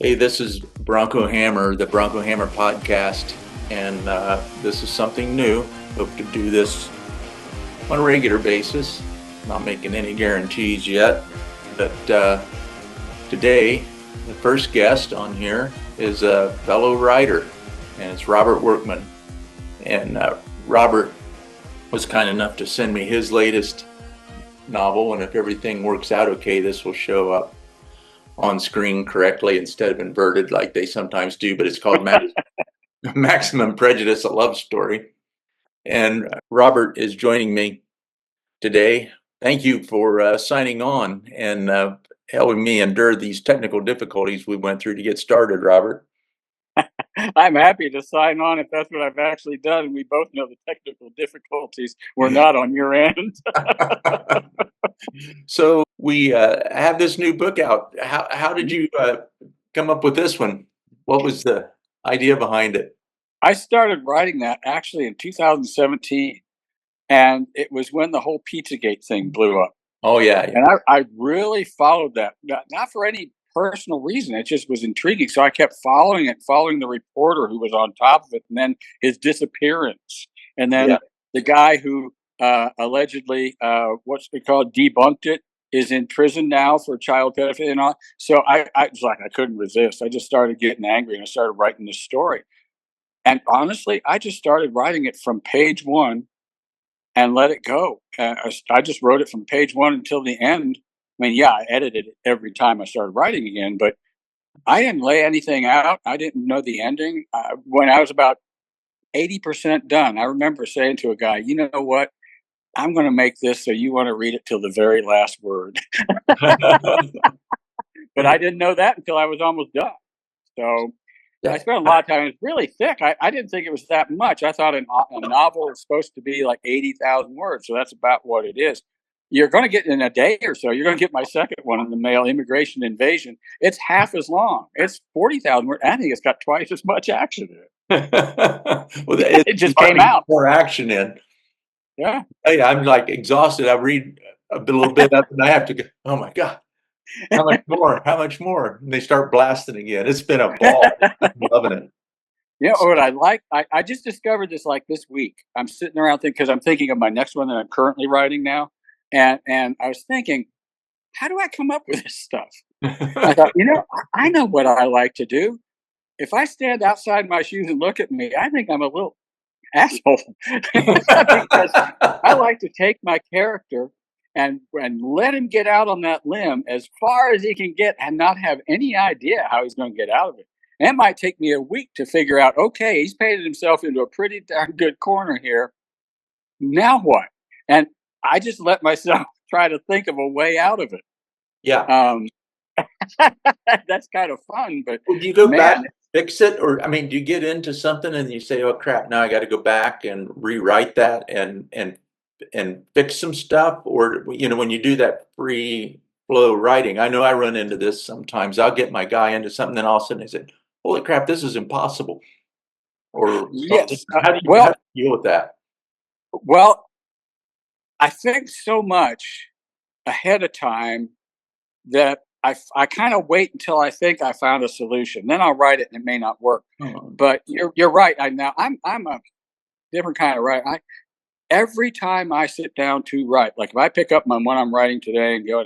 Hey, this is Bronco Hammer, the Bronco Hammer podcast, and this is something new. Hope to do this on a regular basis. Not making any guarantees yet, but today, the first guest on here is a fellow writer, and it's Robert Workman. And Robert was kind enough to send me his latest novel, and if everything works out okay, this will show up on screen correctly instead of inverted like they sometimes do, but it's called Maximum Prejudice, a love story. And Robert is joining me today. Thank you for signing on and helping me endure these technical difficulties we went through to get started, Robert. I'm happy to sign on if that's what I've actually done. We both know the technical difficulties were not on your end. So we have this new book out. How did you come up with this one? What was the idea behind it? I started writing that actually in 2017, and it was when the whole Pizzagate thing blew up. Oh, yeah. And I really followed that, not for any personal reason. It just was intriguing. So I kept following it, following the reporter who was on top of it, and then his disappearance. And then the guy who allegedly, what's it called, debunked it, is in prison now for child pedophilia and all. So I was like, I couldn't resist. I just started getting angry and I started writing this story. And honestly, I just started writing it from page one and let it go. I just wrote it from page one until the end. I mean, I edited it every time I started writing again, but I didn't lay anything out. I didn't know the ending. When I was about 80% done, I remember saying to a guy, you know what? I'm going to make this so you want to read it till the very last word. But I didn't know that until I was almost done. So I spent a lot of time. It's really thick. I didn't think it was that much. I thought a novel is supposed to be like 80,000 words. So that's about what it is. You're going to get in a day or so. You're going to get my second one on the male immigration invasion. It's half as long. It's 40,000 words. I think it's got twice as much action in it. Well, it just came out. More action in. Yeah. Hey, I'm like exhausted. I read a little bit up and I have to go, oh my God, how much more? How much more? And they start blasting again. It's been a ball. I'm loving it. You know what I like? I just discovered this like this week. I'm sitting around thinking, because I'm thinking of my next one that I'm currently writing now. And I was thinking, how do I come up with this stuff? I thought, I know what I like to do. If I stand outside my shoes and look at me, I think I'm a little asshole. Because I like to take my character and let him get out on that limb as far as he can get and not have any idea how he's going to get out of it. And it might take me a week to figure out, okay, he's painted himself into a pretty darn good corner here. Now what? And I just let myself try to think of a way out of it. Yeah. That's kind of fun, but do you go back and fix it? Or, I mean, do you get into something and you say, oh crap, now I got to go back and rewrite that and fix some stuff? Or, when you do that free flow writing, I know I run into this sometimes. I'll get my guy into something, then all of a sudden I say, holy crap, this is impossible. Or yes. How do you deal with that? Well, I think so much ahead of time that I kind of wait until I think I found a solution. Then I'll write it and it may not work. But you're right. I'm a different kind of writer. Every time I sit down to write, like if I pick up my one I'm writing today and go,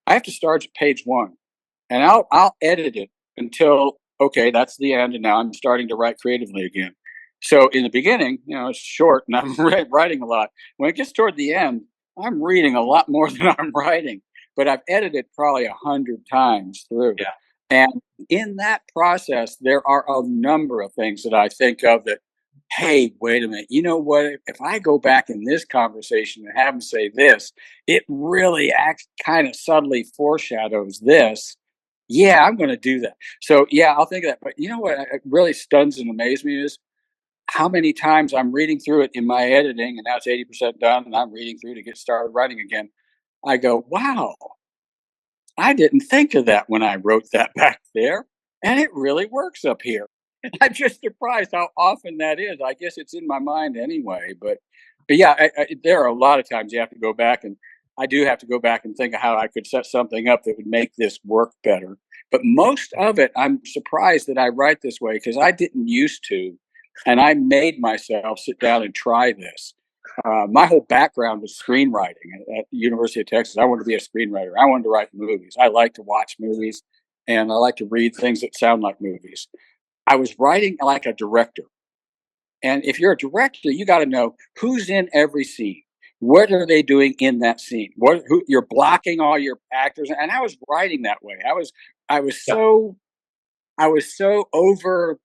I have to start at page one, and I'll edit it until, okay, that's the end, and now I'm starting to write creatively again. So in the beginning, it's short and I'm writing a lot. When it gets toward the end, I'm reading a lot more than I'm writing, but I've edited probably 100 times through. Yeah. And in that process, there are a number of things that I think of that, hey, wait a minute, you know what? If I go back in this conversation and have them say this, it really kind of subtly foreshadows this. Yeah, I'm going to do that. So, I'll think of that. But you know what really stuns and amazes me is how many times I'm reading through it in my editing, and now it's 80% done, and I'm reading through to get started writing again. I go, wow, I didn't think of that when I wrote that back there, and it really works up here. I'm just surprised how often that is. I guess it's in my mind anyway, but there are a lot of times you have to go back and I do have to go back and think of how I could set something up that would make this work better. But most of it, I'm surprised that I write this way because I didn't used to, and I made myself sit down and try this. My whole background was screenwriting at the University of Texas. I wanted to be a screenwriter. I wanted to write movies. I like to watch movies, and I like to read things that sound like movies. I was writing like a director. And if you're a director, you got to know who's in every scene. What are they doing in that scene? You're blocking all your actors, and I was writing that way. I was Yeah. so I was so over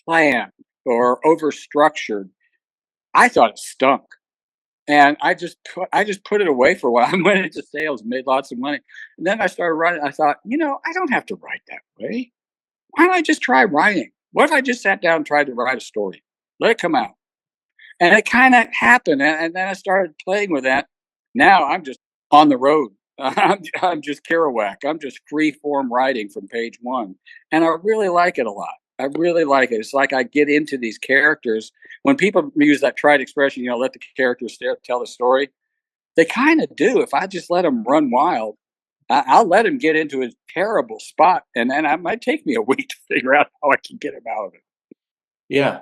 planned or over structured. I thought it stunk, and I just put it away for a while. I went into sales, made lots of money, and then I started writing. I thought, I don't have to write that way. Why don't I just try writing? What if I just sat down and tried to write a story? Let it come out. And it kind of happened. And then I started playing with that. Now I'm just on the road. I'm just Kerouac. I'm just free form writing from page one. And I really like it a lot. I really like it. It's like I get into these characters. When people use that trite expression, let the characters tell the story, they kind of do. If I just let them run wild, I'll let him get into a terrible spot. And then it might take me a week to figure out how I can get him out of it. Yeah.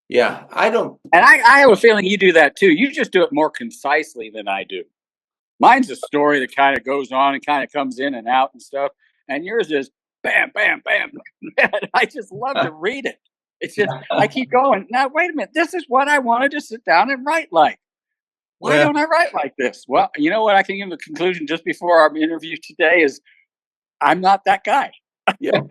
Yeah. I don't. And I have a feeling you do that too. You just do it more concisely than I do. Mine's a story that kind of goes on and kind of comes in and out and stuff. And yours is bam, bam, bam. I just love to read it. It's just, I keep going. Now, wait a minute. This is what I wanted to sit down and write like. Why don't I write like this? Well, you know what? I can give the conclusion just before our interview today is I'm not that guy. Yeah.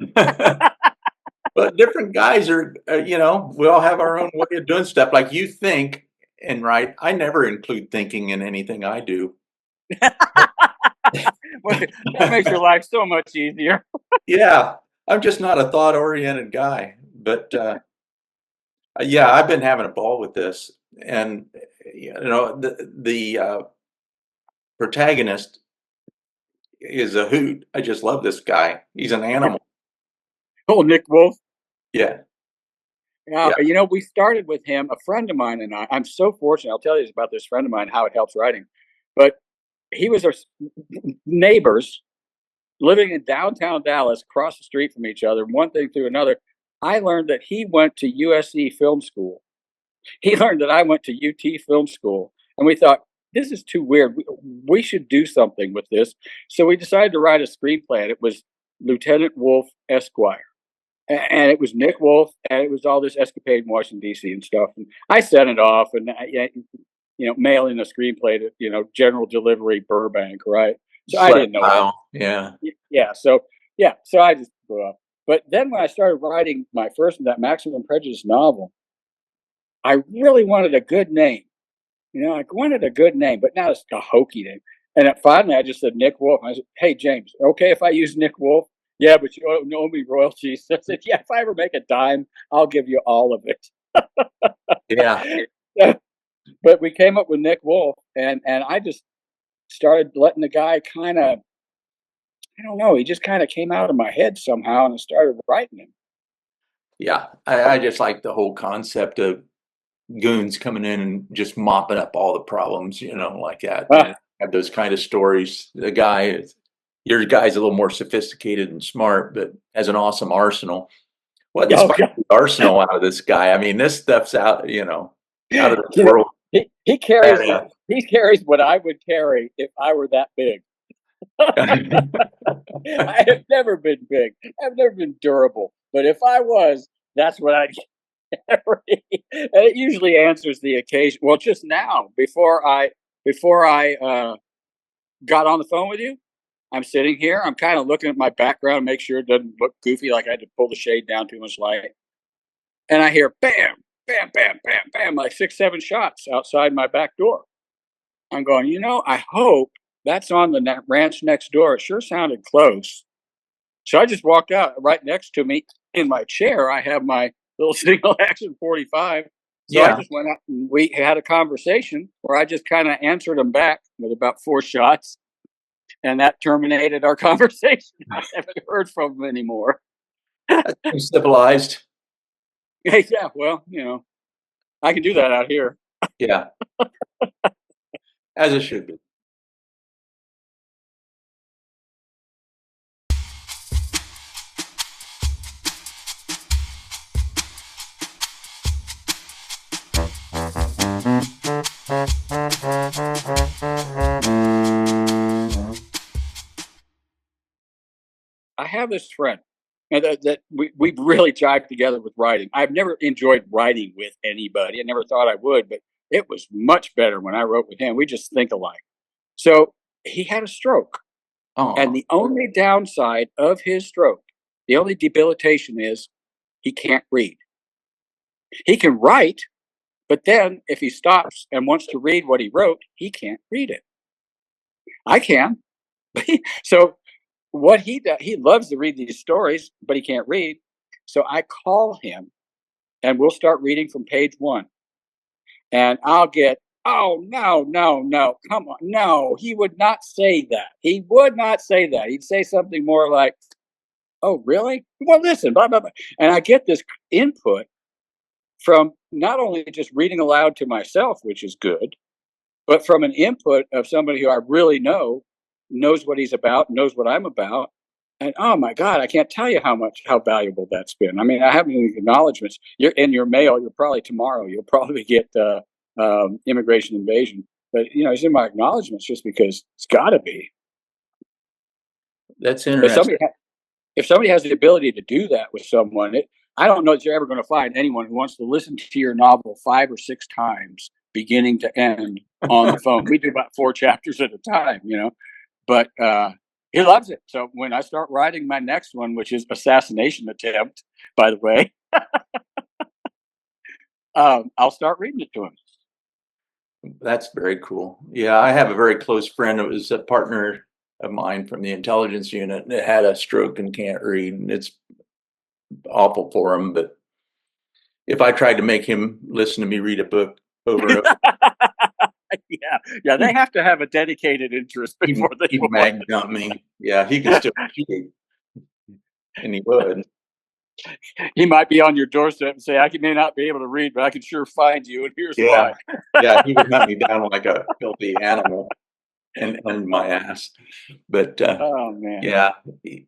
But different guys are, we all have our own way of doing stuff. Like you think and write. I never include thinking in anything I do. Well, that makes your life so much easier. Yeah. I'm just not a thought oriented guy. But yeah, I've been having a ball with this. And, the protagonist is a hoot. I just love this guy. He's an animal. Oh, Nick Wolf. Yeah. Yeah, Yeah. we started with him. A friend of mine and I'm so fortunate. I'll tell you about this friend of mine, how it helps writing. But he was our neighbors living in downtown Dallas, across the street from each other, one thing through another. I learned that he went to USC Film School. He learned that I went to UT Film School. And we thought, this is too weird. We should do something with this. So we decided to write a screenplay. And it was Lieutenant Wolf Esquire. And it was Nick Wolf, and it was all this escapade in Washington D.C. and stuff. And I sent it off, and mail in a screenplay to General Delivery Burbank, right? So I didn't know. Wow. Yeah. Yeah. So I just grew up. But then when I started writing my first that Maximum Prejudice novel, I really wanted a good name. I wanted a good name, but now it's a hokey name. And then finally, I just said Nick Wolf. I said, "Hey James, okay if I use Nick Wolf?" Yeah, but you don't owe me royalties. I said, "Yeah, if I ever make a dime, I'll give you all of it." Yeah. But we came up with Nick Wolf, and I just started letting the guy kind of, I don't know, he just kind of came out of my head somehow, and I started writing him. Yeah. I just like the whole concept of goons coming in and just mopping up all the problems, like that. Have those kind of stories. Your guy's a little more sophisticated and smart, but has an awesome arsenal. What inspired the arsenal out of this guy? I mean, this stuff's out of this world. He carries what I would carry if I were that big. I have never been big. I've never been durable. But if I was, that's what I'd carry. And it usually answers the occasion. Well, just now, before I got on the phone with you, I'm sitting here. I'm kind of looking at my background, make sure it doesn't look goofy, like I had to pull the shade down too much light. And I hear bam, bam, bam, bam, bam, like 6, 7 shots outside my back door. I'm going, I hope that's on the ranch next door. It sure sounded close. So I just walked out. Right next to me in my chair, I have my little single action 45. So I just went out and we had a conversation where I just kind of answered them back with about 4 shots. And that terminated our conversation. I haven't heard from them anymore. That's civilized. Yeah, well, I can do that out here. Yeah. As it should be. I have this friend, and that we've really jived together with writing. I've never enjoyed writing with anybody. I never thought I would, but it was much better when I wrote with him. We just think alike. So he had a stroke, and Oh, the only downside of his stroke, the only debilitation is he can't read. He can write, but then if he stops and wants to read what he wrote, he can't read it. I can. So what he does, he loves to read these stories, but he can't read. So I call him and we'll start reading from page one. And I'll get, oh, no, no, no, come on. No, he would not say that. He would not say that. He'd say something more like, oh, really? Well, listen, blah, blah, blah. And I get this input from not only just reading aloud to myself, which is good, but from an input of somebody who I really knows what he's about, knows what I'm about. And oh my God, I can't tell you how valuable that's been. I mean, I haven't any acknowledgments. You're in your mail. You'll probably tomorrow. You'll probably get immigration invasion. But it's in my acknowledgments just because it's got to be. that's If interesting. somebody has the ability to do that with someone, I don't know that you're ever going to find anyone who wants to listen to your novel 5 or 6 times, beginning to end, on the phone. We do about 4 chapters at a time, but he loves it. So when I start writing my next one, which is assassination attempt, by the way, I'll start reading it to him. That's very cool. Yeah, I have a very close friend that was a partner of mine from the intelligence unit that had a stroke and can't read, and it's awful for him. But if I tried to make him listen to me read a book over and over, Yeah, they have to have a dedicated interest before they he'd will. mag dump me. Yeah, he can still read, and he would. He might be on your doorstep and say, "I may not be able to read, but I can sure find you, and here's Yeah, why." yeah, he would hunt me down like a filthy animal and my ass. But Oh man, yeah,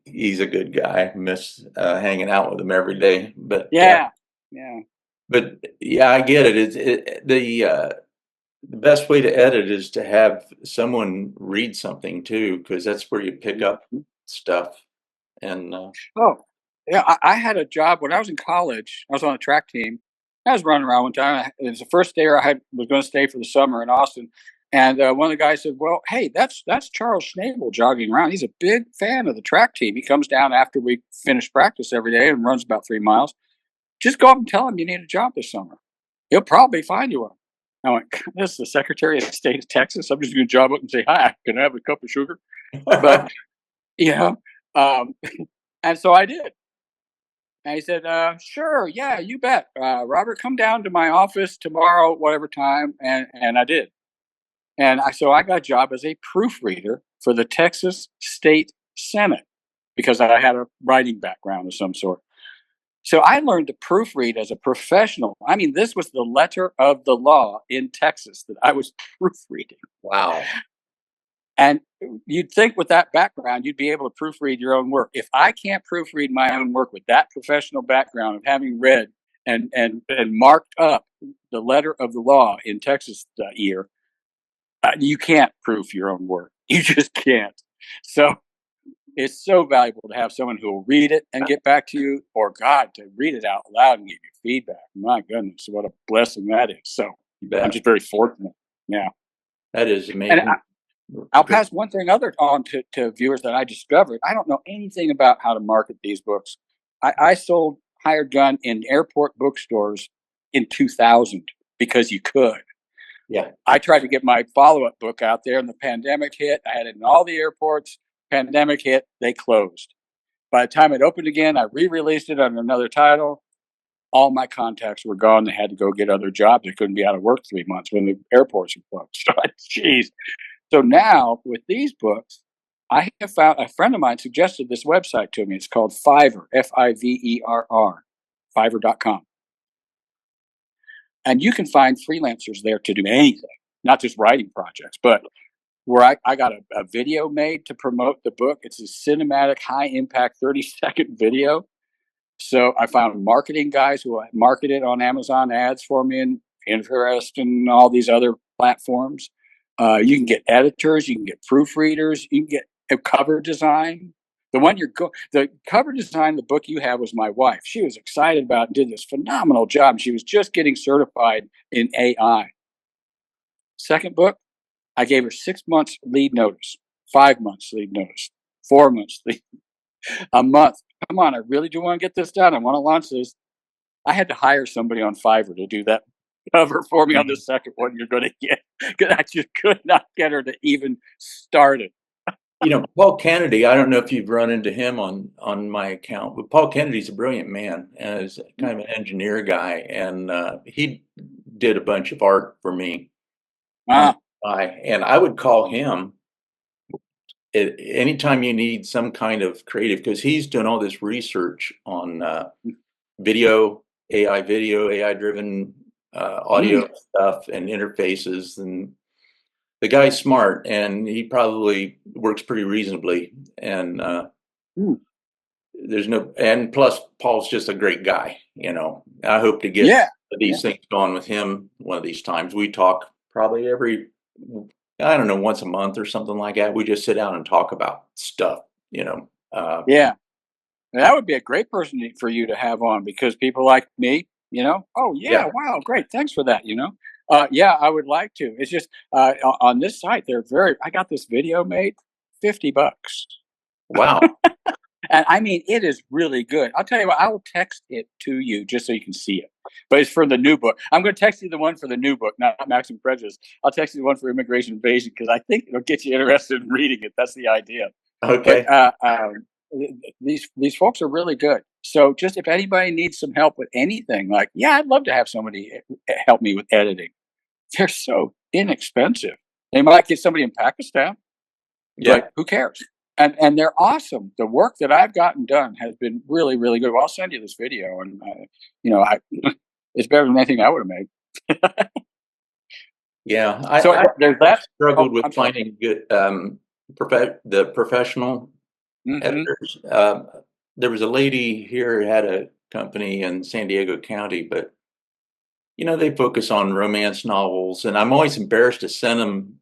he's a good guy. Miss hanging out with him every day. yeah. But yeah, I get it. The best way to edit is to have someone read something too, because that's where you pick up stuff. And Oh, yeah. I had a job when I was in college. I was on a track team. I was running around one time. It was the first day was going to stay for the summer in Austin. And one of the guys said, "Well, hey, that's Charles Schnabel jogging around. He's a big fan of the track team. He comes down after we finish practice every day and runs about 3 miles. Just go up and tell him you need a job this summer. He'll probably find you one." I went, "This is the Secretary of State of Texas. I'm just going to job up and say hi. Can I have a cup of sugar?" But you know, um, and so I did. And he said, "Sure, yeah, you bet, Robert. Come down to my office tomorrow, whatever time." And I did. And I got a job as a proofreader for the Texas State Senate because I had a writing background of some sort. So I learned to proofread as a professional. I mean, this was the letter of the law in Texas that I was proofreading. wow, And you'd think with that background, you'd be able to proofread your own work. If I can't proofread my own work with that professional background of having read and marked up the letter of the law in Texas that year, you can't proof your own work. You just can't. So it's so valuable to have someone who will read it and get back to you, or God, to read it out loud and give you feedback. My goodness, what a blessing that is. So you I'm bet. just very fortunate. Yeah. That is And amazing. I'll pass one thing other on to viewers that I discovered. I don't know anything about how to market these books. I sold Hired Gun in airport bookstores in 2000 because you could. Yeah, I tried to get my follow-up book out there, and the pandemic hit. I had it in all the airports. Pandemic hit, they closed. By the time it opened again, I re-released it under another title. All my contacts were gone. They had to go get other jobs. They couldn't be out of work 3 months when the airports were closed. Jeez. So now with these books, I have found a friend of mine suggested this website to me. It's called Fiverr, Fiverr, Fiverr.com. And you can find freelancers there to do anything, not just writing projects, but where I got a video made to promote the book. It's a cinematic, high impact 30-second video. So I found marketing guys who market it on Amazon ads for me and Pinterest and all these other platforms. You can get editors, you can get proofreaders, you can get a cover design. The cover design of the book you have was my wife. She was excited about it, did this phenomenal job. She was just getting certified in AI. Second book, I gave her 6 months lead notice, 5 months lead notice, 4 months lead, a month. Come on, I really do want to get this done. I want to launch this. I had to hire somebody on Fiverr to do that cover for me on the second one you're going to get, because I just could not get her to even start it. Paul Kennedy, I don't know if you've run into him on my account, but Paul Kennedy's a brilliant man and is kind of an engineer guy, and he did a bunch of art for me. And I would call him anytime you need some kind of creative, because he's doing all this research on video, AI-driven audio stuff and interfaces, and the guy's smart, and he probably works pretty reasonably. And and plus Paul's just a great guy. I hope to get these things going with him one of these times. We talk probably I don't know, once a month or something like that. We just sit down and talk about stuff. That would be a great person for you to have on, because people like me, wow, great, thanks for that. I would like to. It's just on this site, I got this video made, $50. Wow. And I mean, it is really good. I'll tell you what, I will text it to you just so you can see it. But it's for the new book. I'm going to text you the one for the new book, not Maximum Prejudice. I'll text you the one for Immigration Invasion, because I think it'll get you interested in reading it. That's the idea. Okay. But these folks are really good. So just if anybody needs some help with anything, I'd love to have somebody help me with editing. They're so inexpensive. They might get somebody in Pakistan. But who cares? And they're awesome. The work that I've gotten done has been really, really good. Well, I'll send you this video, and it's better than anything I would have made. Yeah, there's that. Struggled with finding good the professional editors. There was a lady here who had a company in San Diego County, but they focus on romance novels, and I'm always embarrassed to send them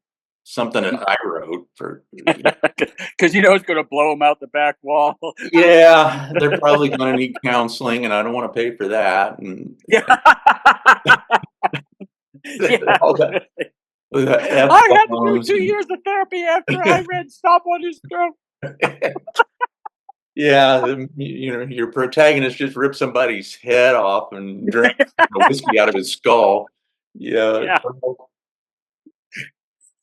something that I wrote because it's going to blow them out the back wall. Yeah, they're probably going to need counseling, and I don't want to pay for that. And I had to do 2 years of therapy after I read Stop on His Throat. Yeah, your protagonist just ripped somebody's head off and drank whiskey out of his skull. Yeah.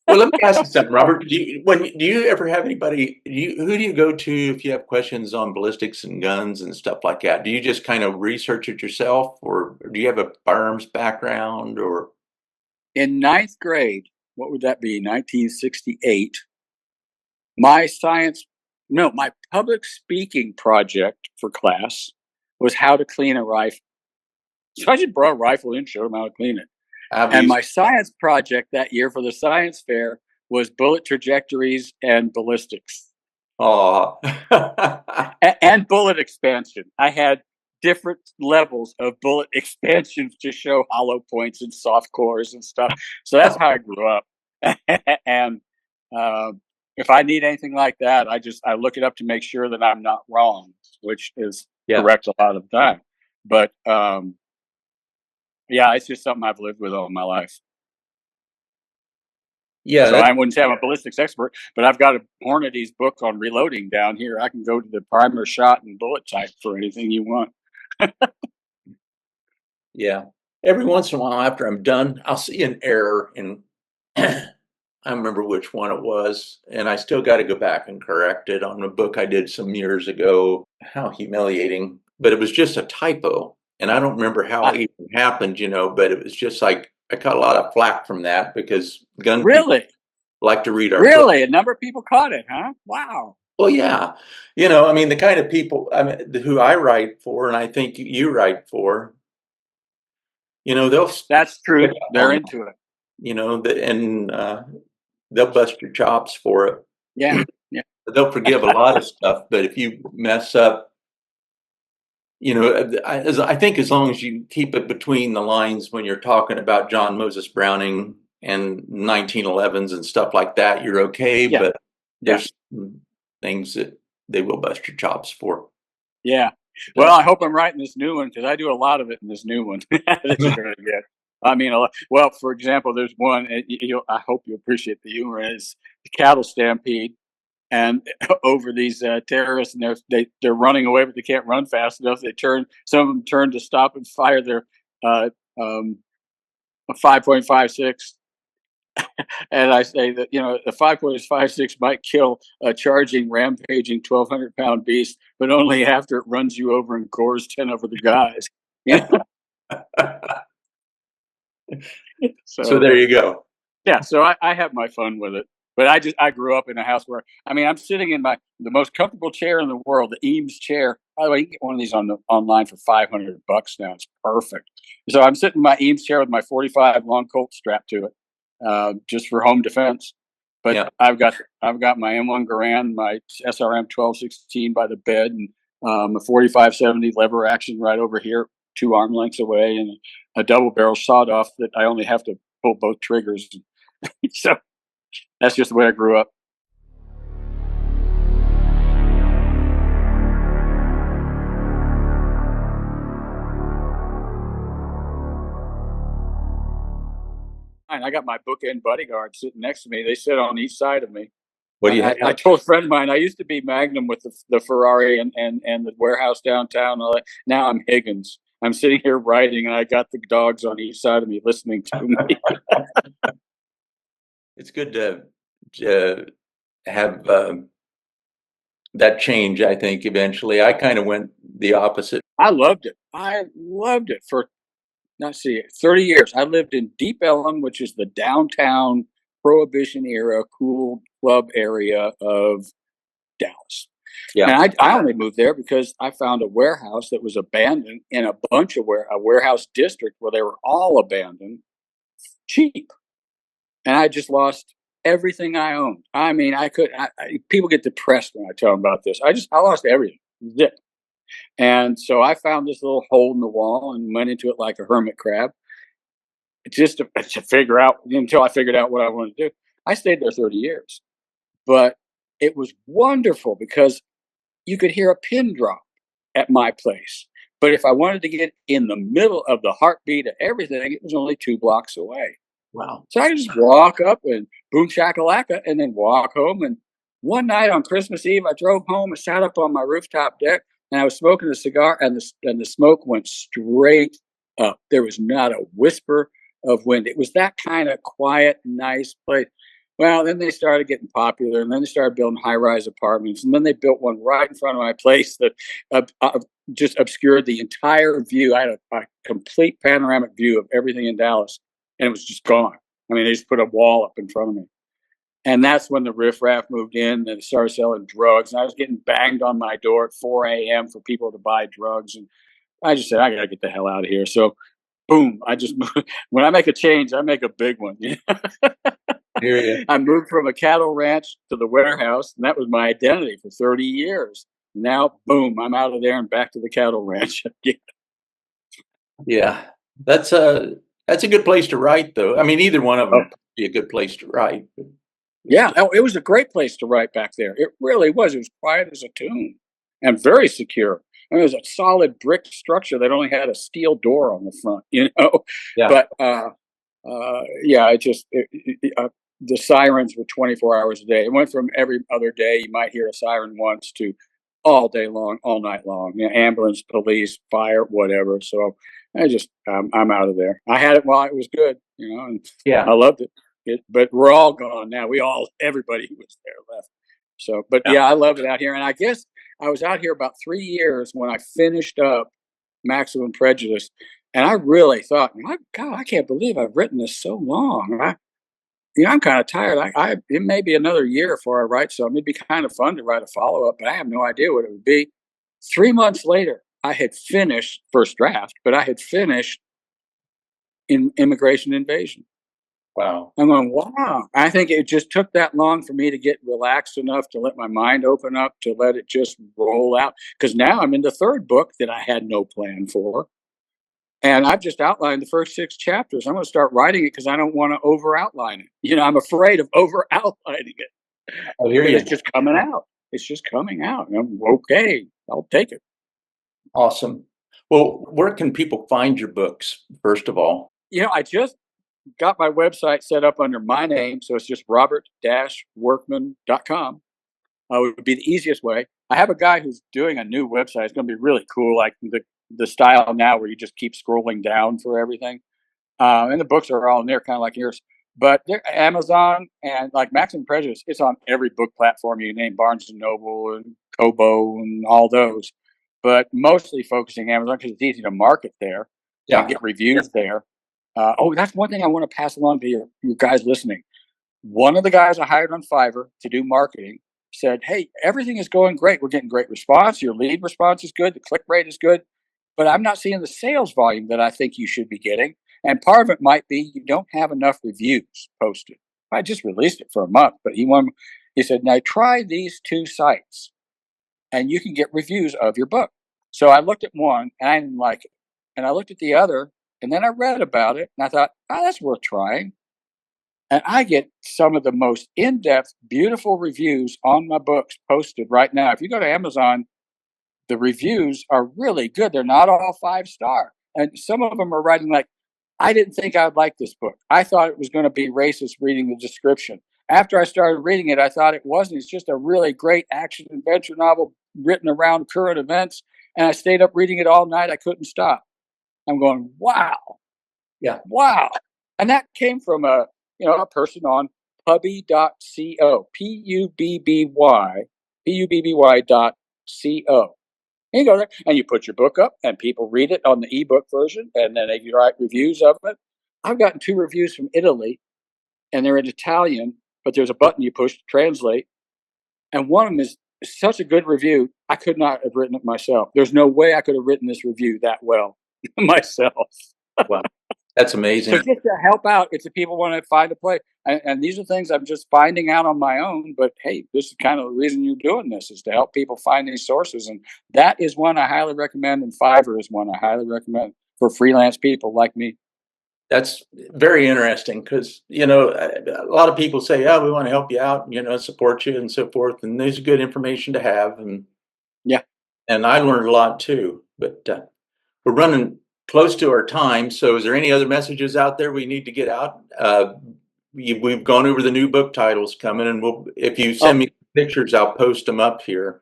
Well, let me ask you something, Robert. Do you ever have anybody? Who do you go to if you have questions on ballistics and guns and stuff like that? Do you just kind of research it yourself, or do you have a firearms background? Or in ninth grade, what would that be? 1968. My public speaking project for class was how to clean a rifle. So I just brought a rifle in, showed them how to clean it. And my science project that year for the science fair was bullet trajectories and ballistics. Oh, and bullet expansion. I had different levels of bullet expansions to show hollow points and soft cores and stuff. So that's how I grew up. And if I need anything like that, I look it up to make sure that I'm not wrong, which is correct a lot of the time. But it's just something I've lived with all my life. Yeah, so I wouldn't say I'm a ballistics expert, but I've got a Hornady's book on reloading down here. I can go to the primer, shot, and bullet type for anything you want. Yeah. Every once in a while after I'm done, I'll see an error in I remember which one it was, and I still got to go back and correct it on a book I did some years ago. How humiliating. But it was just a typo. And I don't remember how it even happened, but it was just like I got a lot of flack from that because gun people like to read our book. A number of people caught it, huh? Wow. Well, yeah. The kind of people who I write for, and I think you write for, that's true. They're into it. And they'll bust your chops for it. Yeah. They'll forgive a lot of stuff, but if you mess up I think as long as you keep it between the lines when you're talking about John Moses Browning and 1911s and stuff like that, you're okay. Yeah, But yeah, there's things that they will bust your chops for. yeah. Well, So, I hope I'm right in this new one because I do a lot of it in this new one. This is very good. I mean, well, for example, there's one. I hope you appreciate the humor. Is the cattle stampede, and over these terrorists, and they're running away, but they can't run fast enough. Some of them turn to stop and fire their uh, um, a 5.56. And I say that the 5.56 might kill a charging, rampaging 1,200-pound beast, but only after it runs you over and gores 10 of the guys. Yeah. so So there you go. yeah, so I have my fun with it. But I grew up in a house where I'm sitting in the most comfortable chair in the world, the Eames chair. By the way, you can get one of these online for $500 now. It's perfect. So I'm sitting in my Eames chair with my 45 long Colt strapped to it, just for home defense. But Yeah. I've got my M1 Garand, my SRM 1216 by the bed, and a 4570 lever action right over here, 2 arm lengths away, and a double barrel sawed off that I only have to pull both triggers. So that's just the way I grew up. And I got my bookend bodyguard sitting next to me. They sit on each side of me. What do you have? I told a friend of mine I used to be Magnum with the Ferrari and the warehouse downtown. And all that. Now I'm Higgins. I'm sitting here writing, and I got the dogs on each side of me listening to me. It's good to have that change. I think eventually, I kind of went the opposite. I loved it. I loved it for 30 years. I lived in Deep Ellum, which is the downtown Prohibition era cool club area of Dallas. Yeah. And I only moved there because I found a warehouse that was abandoned in a bunch of a warehouse district where they were all abandoned, cheap. And I just lost everything I owned. I mean, people get depressed when I tell them about this. I lost everything. Zip. And so I found this little hole in the wall and went into it like a hermit crab, just to figure out, until I figured out what I wanted to do. I stayed there 30 years, but it was wonderful because you could hear a pin drop at my place. But if I wanted to get in the middle of the heartbeat of everything, it was only 2 blocks away. Wow. So I could just walk up and boom shakalaka and then walk home. And one night on Christmas Eve, I drove home and sat up on my rooftop deck, and I was smoking a cigar, and the smoke went straight up. There was not a whisper of wind. It was that kind of quiet, nice place. Well, then they started getting popular, and then they started building high-rise apartments, and then they built one right in front of my place that just obscured the entire view. I had a complete panoramic view of everything in Dallas, and it was just gone. I mean, they just put a wall up in front of me. And that's when the riffraff moved in, and they started selling drugs. And I was getting banged on my door at 4 a.m. for people to buy drugs. And I just said, I got to get the hell out of here. So, boom, when I make a change, I make a big one. I moved from a cattle ranch to the warehouse, and that was my identity for 30 years. Now, boom, I'm out of there and back to the cattle ranch. Yeah, that's a good place to write, though. I mean, either one of them would be a good place to write. Yeah, it was a great place to write back there. It really was. It was quiet as a tomb and very secure. I mean, it was a solid brick structure that only had a steel door on the front, Yeah. But yeah, the sirens were 24 hours a day. It went from every other day you might hear a siren once to all day long, all night long. Ambulance, police, fire, whatever. So I'm out of there. I had it while it was good, and Yeah. I loved it. But we're all gone now. Everybody who was there left. So, but yeah, I love it out here. And I guess I was out here about 3 years when I finished up Maximum Prejudice. And I really thought, God, I can't believe I've written this so long. I'm kind of tired. It may be another year before I write something. It'd be kind of fun to write a follow up, but I have no idea what it would be. 3 months later, I had finished first draft, but I had finished in Immigration Invasion. Wow. I'm going, wow. I think it just took that long for me to get relaxed enough to let my mind open up, to let it just roll out. Because now I'm in the third book that I had no plan for. And I've just outlined the first 6 chapters. I'm going to start writing it because I don't want to over outline it. I'm afraid of over outlining it. I hear But you. it's just coming out. It's just coming out. And I'm okay. I'll take it. Awesome. Well, where can people find your books, first of all? I just got my website set up under my name. So it's just robert-workman.com. Would be the easiest way. I have a guy who's doing a new website. It's going to be really cool, like the style now where you just keep scrolling down for everything. And the books are all in there, kind of like yours. But Amazon and like Maximum Prejudice, it's on every book platform you name, Barnes and Noble and Kobo and all those. But mostly focusing Amazon because it's easy to market there and get reviews there. That's one thing I want to pass along to your guys listening. One of the guys I hired on Fiverr to do marketing said, hey, everything is going great. We're getting great response. Your lead response is good. The click rate is good. But I'm not seeing the sales volume that I think you should be getting. And part of it might be you don't have enough reviews posted. I just released it for a month, but he said, now try these 2 sites and you can get reviews of your book. So I looked at one and I didn't like it. And I looked at the other and then I read about it and I thought, that's worth trying. And I get some of the most in-depth, beautiful reviews on my books posted right now. If you go to Amazon, the reviews are really good. They're not all 5-star. And some of them are writing like, I didn't think I'd like this book. I thought it was going to be racist reading the description. After I started reading it, I thought it wasn't. It's just a really great action adventure novel written around current events. And I stayed up reading it all night. I couldn't stop. I'm going, wow. Yeah. Wow. And that came from a person on pubby.co, PUBBY.co. And you go there and you put your book up and people read it on the ebook version and then they write reviews of it. I've gotten 2 reviews from Italy and they're in Italian, but there's a button you push to translate. And one of them is such a good review, I could not have written it myself. There's no way I could have written this review that well myself. Wow. That's amazing. So just to help out if the people want to find a place. And these are things I'm just finding out on my own. But hey, this is kind of the reason you're doing this, is to help people find these sources. And that is one I highly recommend. And Fiverr is one I highly recommend for freelance people like me. That's very interesting because, a lot of people say, we want to help you out, support you and so forth. And there's good information to have. And yeah. And I learned a lot too. But we're running close to our time. So is there any other messages out there we need to get out? We've gone over the new book titles coming, and if you send me pictures, I'll post them up here.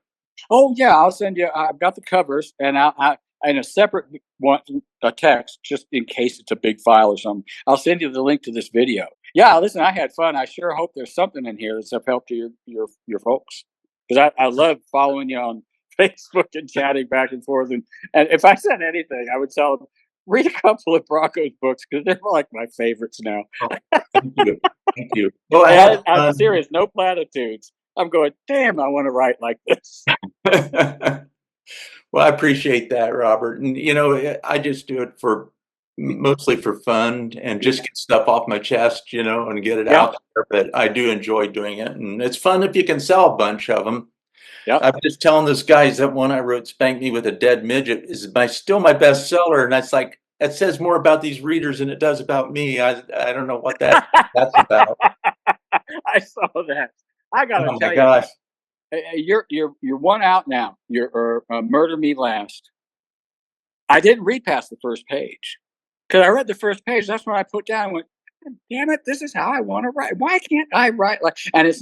Oh yeah, I'll send you. I've got the covers, and I in a separate one, a text, just in case it's a big file or something. I'll send you the link to this video. Yeah, listen, I had fun. I sure hope there's something in here that's of help to your folks, because I love following you on Facebook and chatting back and forth. And if I said anything, I would tell them, read a couple of Bronco's books because they're like my favorites now. Thank you. Thank you. Well, I'm serious, no platitudes. I'm going, damn, I want to write like this. Well, I appreciate that, Robert. And, I just do it mostly for fun and just get stuff off my chest, and get it out there. But I do enjoy doing it. And it's fun if you can sell a bunch of them. Yep. I'm just telling those guys that one I wrote, Spank Me with a Dead Midget, is still my bestseller. And that's like, it says more about these readers than it does about me. I don't know what that's about. I saw that. I gotta tell my gosh. You're one out now. You're Murder Me Last. I didn't read past the first page because I read the first page. That's when I put down and went, damn it, this is how I want to write. Why can't I write like? And it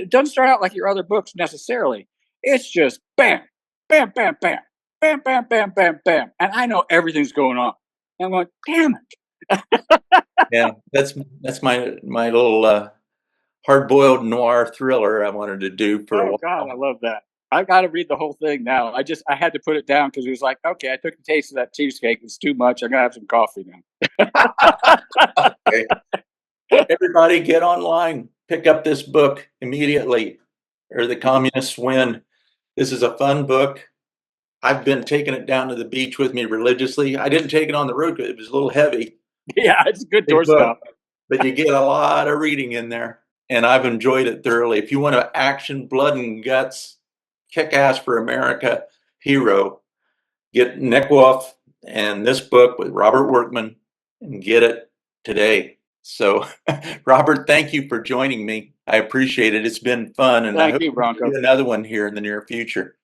doesn't start out like your other books necessarily. It's just bam, bam, bam, bam, bam, bam, bam, bam, bam, and I know everything's going on. And I'm going, damn it. Yeah, that's my little hard-boiled noir thriller I wanted to do for a while. Oh God, I love that. I've got to read the whole thing now. I had to put it down because it was like, okay, I took a taste of that cheesecake. It's too much. I'm gonna have some coffee now. Okay. Everybody get online, pick up this book immediately, or the communists win. This is a fun book. I've been taking it down to the beach with me religiously. I didn't take it on the road because it was a little heavy. Yeah, it's good door stuff. but you get a lot of reading in there, and I've enjoyed it thoroughly. If you want an action, blood and guts, kick-ass for America hero, get Nick Wolf and this book with Robert Workman and get it today. So, Robert, thank you for joining me. I appreciate it. It's been fun, and I Thank hope you, we Bronco. can do another one here in the near future.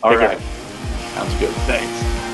All Take care. right. Sounds good. Thanks.